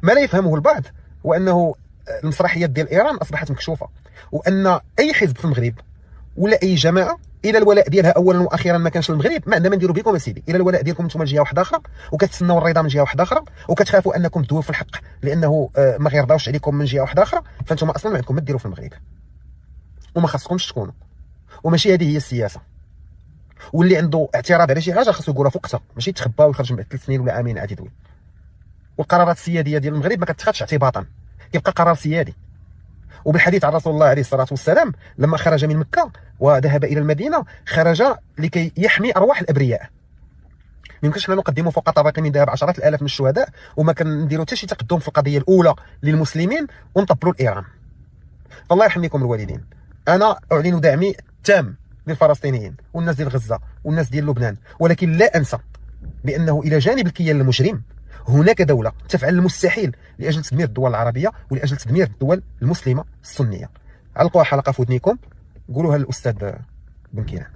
ما لا يفهمه البعض هو انه المسرحيات ديال ايران اصبحت مكشوفه، وان اي حزب في المغرب ولا اي جماعه الى الولاء ديالها اولا واخيرا ما كانش المغرب، ما عندنا ما نديروا بكم اسيدي، الى الولاء ديالكم نتوما لجهه واحده اخرى، وكتسناو الرضا من جهه واحده اخرى، وكتخافوا انكم تدويو في الحق لانه ما غيرضاوش عليكم من جهه واحده اخرى، فانتم اصلا ما عندكم ما ديروا في المغرب وما خاصكمش تكونوا. وماشي هذه هي السياسه. واللي عنده اعتراض على شي حاجه خاصو يقولها في وقتها، ماشي يتخبى ويخرج من بعد 3 سنين ولا عامين عاد يدوي. والقرارات السياديه ديال المغرب ما كتخادش اعتباطا، كيبقى قرار سيادي. وبالحديث عن رسول الله عليه الصلاه والسلام لما خرج من مكه وذهب الى المدينه خرج لكي يحمي ارواح الابرياء. ما يمكنش حنا نقدموا فوق طبق من ذهب عشرات الالاف من الشهداء وما كنديروا حتى شي تقدم في القضيه الاولى للمسلمين ونطبلوا لايران. فالله يرحم لكم الوالدين. انا اعلن دعمي التام للفلسطينيين والناس ديال غزه والناس ديال لبنان، ولكن لا انسى بانه الى جانب الكيان المجرم هناك دوله تفعل المستحيل لاجل تدمير الدول العربيه ولاجل تدمير الدول المسلمه السنيه. علقوها حلقه في ودنيكم، قولوها للاستاذ بن كيران.